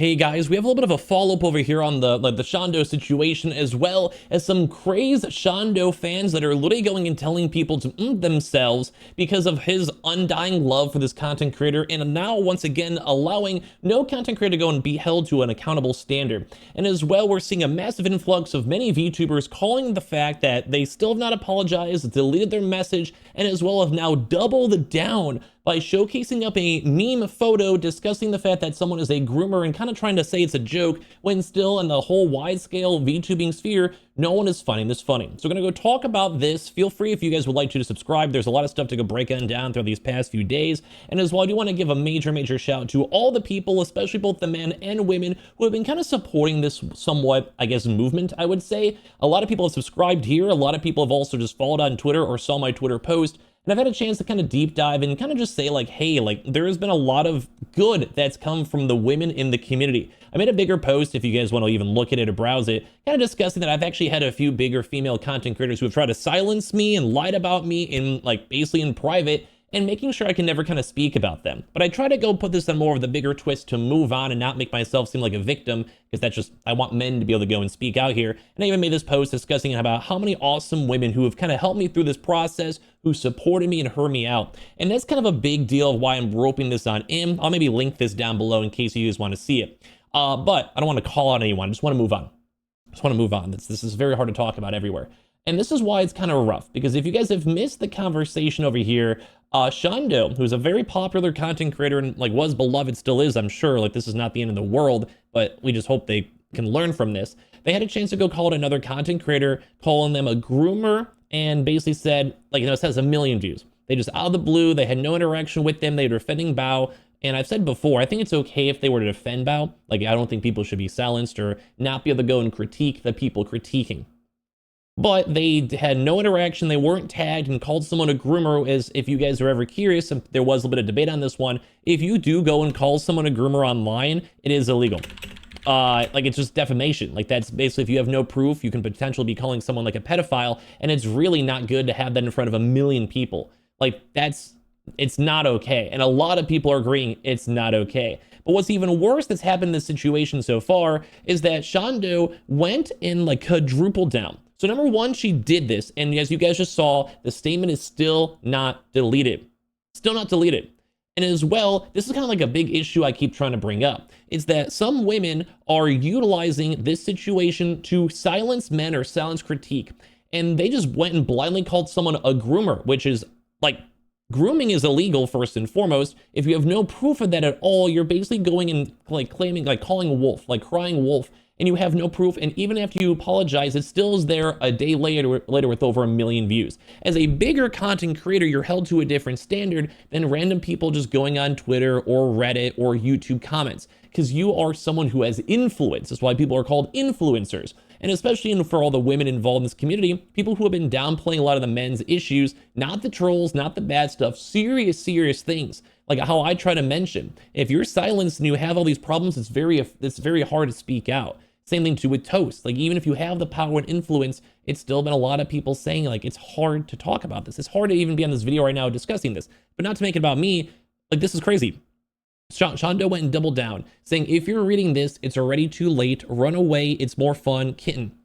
Hey guys, we have a little bit of a follow-up over here on the Shondo situation, as well as some crazed Shondo fans that are literally going and telling people to themselves because of his undying love for this content creator, and now once again allowing no content creator to go and be held to an accountable standard. And as well, we're seeing a massive influx of many VTubers calling the fact that they still have not apologized, deleted their message, and as well have now doubled down by showcasing up a meme photo discussing the fact that someone is a groomer and kind of trying to say it's a joke, when still in the whole wide-scale VTubing sphere, no one is finding this funny. So we're going to go talk about this. Feel free if you guys would like to subscribe. There's a lot of stuff to go break down through these past few days. And as well, I do want to give a major shout out to all the people, especially both the men and women, who have been kind of supporting this somewhat, I guess, movement, I would say. A lot of people have subscribed here. A lot of people have also just followed on Twitter or saw my Twitter post. And I've had a chance to kind of deep dive and kind of just say like, hey, like there has been a lot of good that's come from the women in the community. I made a bigger post if you guys want to even look at it or browse it, kind of discussing that I've actually had a few bigger female content creators who have tried to silence me and lied about me in like basically in private, and making sure I can never kind of speak about them. But I try to go put this on more of the bigger twist to move on and not make myself seem like a victim, because that's just, I want men to be able to go and speak out here. And I even made this post discussing about how many awesome women who have kind of helped me through this process, who supported me and heard me out. And that's kind of a big deal of why I'm roping this on in. I'll maybe link this down below in case you guys want to see it. But I don't want to call out anyone. I just want to move on. This is very hard to talk about everywhere. And this is why it's kind of rough, because if you guys have missed the conversation over here, Shondo, who's a very popular content creator and like was beloved, still is, I'm sure, like this is not the end of the world, but we just hope they can learn from this. They had a chance to go call out another content creator, calling them a groomer, and basically said, like, it has 1 million views. They just out of the blue, they had no interaction with them, they were defending Bao. And I've said before, I think it's okay if they were to defend Bao. Like, I don't think people should be silenced or not be able to go and critique the people critiquing. But they had no interaction, they weren't tagged, and called someone a groomer. As if you guys are ever curious, there was a bit of debate on this one. If you do go and call someone a groomer online, it is illegal. Like, it's just defamation. Like, that's basically, if you have no proof, you can potentially be calling someone like a pedophile, and it's really not good to have that in front of 1 million people. Like, it's not okay. And a lot of people are agreeing it's not okay. But what's even worse that's happened in this situation so far is that Shondo went and like quadrupled down. So number one, she did this, and as you guys just saw, the statement is still not deleted. Still not deleted. And as well, this is kind of like a big issue I keep trying to bring up, is that some women are utilizing this situation to silence men or silence critique. And they just went and blindly called someone a groomer, which is like, grooming is illegal first and foremost. If you have no proof of that at all, you're basically going and like claiming, like calling wolf, like crying wolf, and you have no proof. And even after you apologize, it still is there a day later with over 1 million views. As a bigger content creator, you're held to a different standard than random people just going on Twitter or Reddit or YouTube comments, because you are someone who has influence. That's why people are called influencers. And especially for all the women involved in this community, people who have been downplaying a lot of the men's issues, not the trolls, not the bad stuff, serious things. Like how I try to mention, if you're silenced and you have all these problems, it's very hard to speak out. Same thing too with Toast. Like, even if you have the power and influence, it's still been a lot of people saying like, it's hard to talk about this. It's hard to even be on this video right now discussing this, but not to make it about me. Like, this is crazy. Shondo went and doubled down, saying, if you're reading this, it's already too late. Run away. It's more fun. Kitten.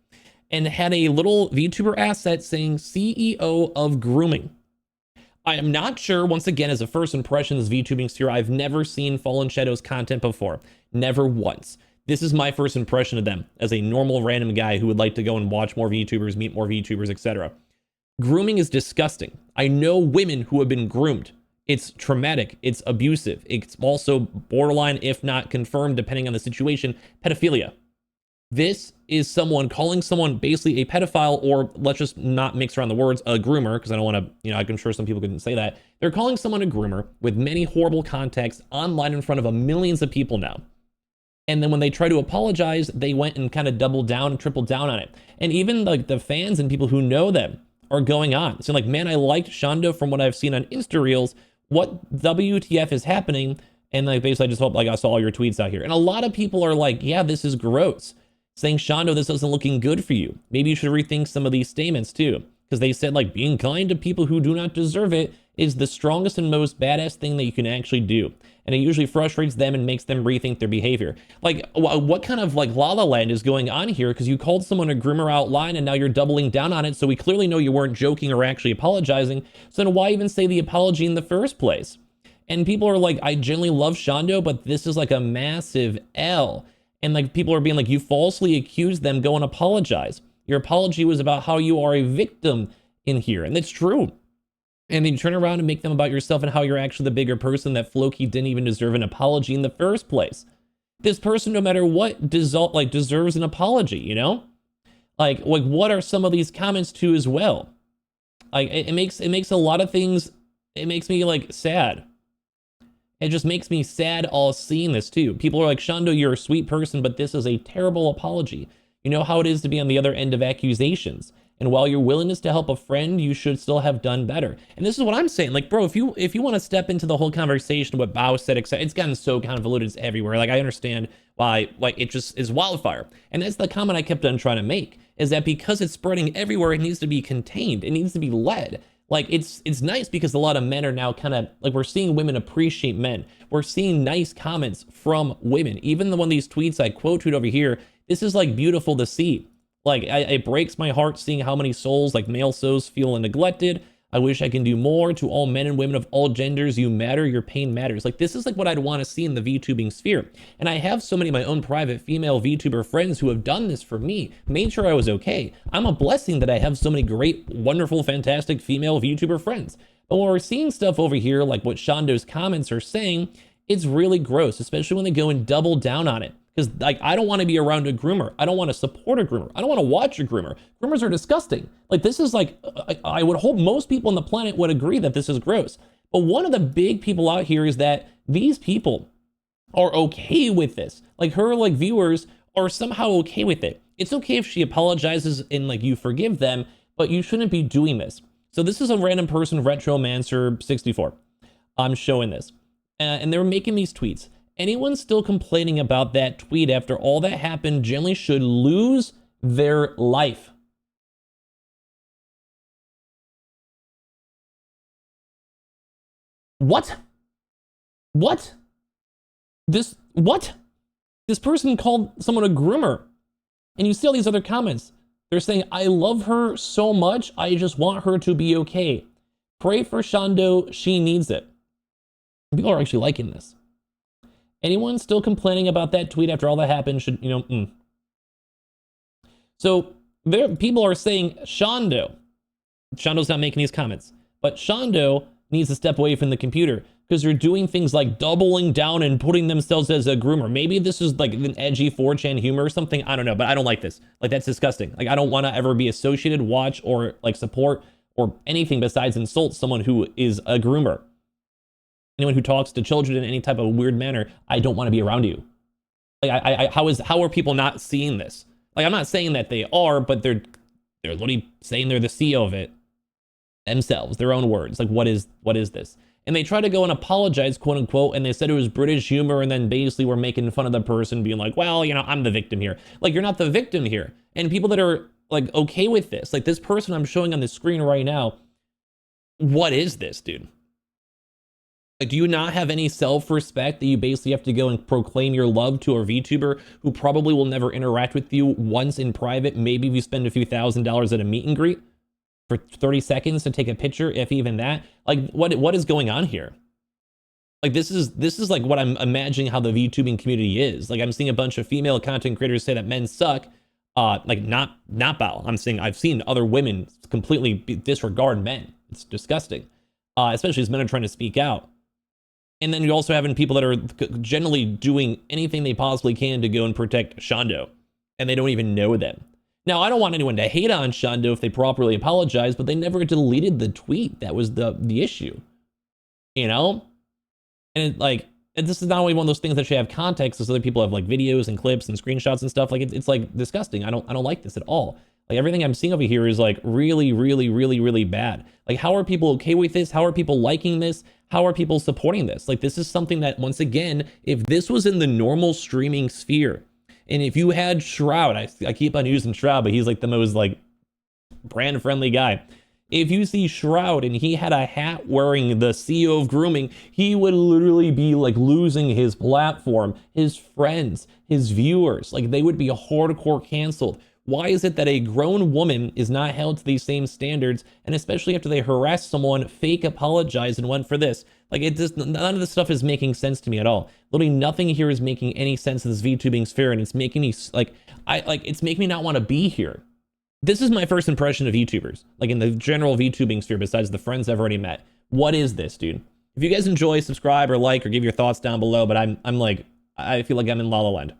And had a little VTuber asset saying CEO of grooming. I am not sure, once again, as a first impression, this VTubing sphere, I've never seen Fallen Shadows content before. Never once. This is my first impression of them as a normal random guy who would like to go and watch more VTubers, meet more VTubers, etc. Grooming is disgusting. I know women who have been groomed. It's traumatic, it's abusive, it's also borderline, if not confirmed, depending on the situation, pedophilia. This is someone calling someone basically a pedophile, or let's just not mix around the words, a groomer, because I don't want to, I'm sure some people couldn't say that. They're calling someone a groomer with many horrible contexts online in front of millions of people now. And then when they try to apologize, they went and kind of doubled down and tripled down on it. And even like the fans and people who know them are going on. So like, man, I liked Shondo from what I've seen on Insta Reels. What WTF is happening? And like, basically I just hope like I saw all your tweets out here. And a lot of people are like, yeah, this is gross. Saying, Shondo, this isn't looking good for you. Maybe you should rethink some of these statements too. because they said like being kind to people who do not deserve it is the strongest and most badass thing that you can actually do. And it usually frustrates them and makes them rethink their behavior. Like, what kind of like La La Land is going on here? Because you called someone a groomer out line and now you're doubling down on it. So we clearly know you weren't joking or actually apologizing. So then why even say the apology in the first place? And people are like, I genuinely love Shondo, but this is like a massive L. And like people are being like, you falsely accused them, go and apologize. Your apology was about how you are a victim in here. And that's true. And then you turn around and make them about yourself and how you're actually the bigger person, that Floki didn't even deserve an apology in the first place. This person, no matter what, deserves an apology, you know? Like what are some of these comments too as well? Like it makes a lot of things, it makes me like sad. It just makes me sad all seeing this too. People are like, Shondo, you're a sweet person, but this is a terrible apology. You know how it is to be on the other end of accusations. And while your willingness to help a friend, you should still have done better. And this is what I'm saying. Like, bro, if you want to step into the whole conversation, what Bao said, etc., it's gotten so convoluted, it's everywhere. Like, I understand why, like, it just is wildfire. And that's the comment I kept on trying to make, is that because it's spreading everywhere, it needs to be contained. It needs to be led. Like, it's nice because a lot of men are now kind of, like, we're seeing women appreciate men. We're seeing nice comments from women. Even the one of these tweets I quote tweet over here, this is, like, beautiful to see. Like, it breaks my heart seeing how many souls, like male souls, feel neglected. I wish I can do more. To all men and women of all genders, you matter, your pain matters. Like, this is like what I'd want to see in the VTubing sphere. And I have so many of my own private female VTuber friends who have done this for me, made sure I was okay. I'm a blessing that I have so many great, wonderful, fantastic female VTuber friends. But when we're seeing stuff over here, like what Shondo's comments are saying, it's really gross, especially when they go and double down on it. Because like, I don't want to be around a groomer. I don't want to support a groomer. I don't want to watch a groomer. Groomers are disgusting. Like, this is like, I would hope most people on the planet would agree that this is gross. But one of the big people out here is that these people are okay with this. Like, her like viewers are somehow okay with it. It's okay if she apologizes and like you forgive them, but you shouldn't be doing this. So this is a random person, Retromancer64. I'm showing this. And they were making these tweets. Anyone still complaining about that tweet after all that happened generally should lose their life. What? What? What? This person called someone a groomer. And you see all these other comments. They're saying, I love her so much, I just want her to be okay. Pray for Shondo, she needs it. People are actually liking this. Anyone still complaining about that tweet after all that happened should, you know, So people are saying Shondo's not making these comments, but Shondo needs to step away from the computer because they're doing things like doubling down and putting themselves as a groomer. Maybe this is like an edgy 4chan humor or something. I don't know, but I don't like this. Like, that's disgusting. Like, I don't want to ever be associated, watch, or like support or anything besides insult someone who is a groomer. Anyone who talks to children in any type of weird manner, I don't want to be around you. Like, how are people not seeing this? Like, I'm not saying that they are, but they're literally saying they're the CEO of it themselves, their own words. Like, what is this? And they try to go and apologize, quote unquote, and they said it was British humor, and then basically were making fun of the person, being like, well, you know, I'm the victim here. Like, you're not the victim here. And people that are like okay with this, like this person I'm showing on the screen right now, what is this, dude? Like, do you not have any self-respect that you basically have to go and proclaim your love to a VTuber who probably will never interact with you once in private? Maybe if you spend a few $1,000s at a meet and greet for 30 seconds to take a picture, if even that. Like, what is going on here? Like, this is like what I'm imagining how the VTubing community is. Like, I'm seeing a bunch of female content creators say that men suck. Like, not Bao. I'm saying I've seen other women completely disregard men. It's disgusting. Especially as men are trying to speak out. And then you're also having people that are generally doing anything they possibly can to go and protect Shondo, and they don't even know them. Now, I don't want anyone to hate on Shondo if they properly apologize, but they never deleted the tweet. That was the issue, you know? And this is not only one of those things that should have context, as other people have like videos and clips and screenshots and stuff. Like, it's like disgusting. I don't like this at all. Like, everything I'm seeing over here is like really, really, really, really bad. Like, how are people okay with this? How are people liking this? How are people supporting this? Like, this is something that, once again, if this was in the normal streaming sphere, and if you had Shroud, I keep on using Shroud, but he's like the most like brand-friendly guy. If you see Shroud and he had a hat wearing the CEO of grooming, he would literally be like losing his platform, his friends, his viewers. Like they would be hardcore canceled. Why is it that a grown woman is not held to these same standards? And especially after they harassed someone, fake apologized and went for this. Like it just, none of this stuff is making sense to me at all. Literally nothing here is making any sense in this VTubing sphere, and it's making me it's making me not want to be here. This is my first impression of YouTubers, like in the general VTubing sphere, besides the friends I've already met. What is this, dude? If you guys enjoy, subscribe or like or give your thoughts down below, but I'm like, I feel like I'm in La La Land.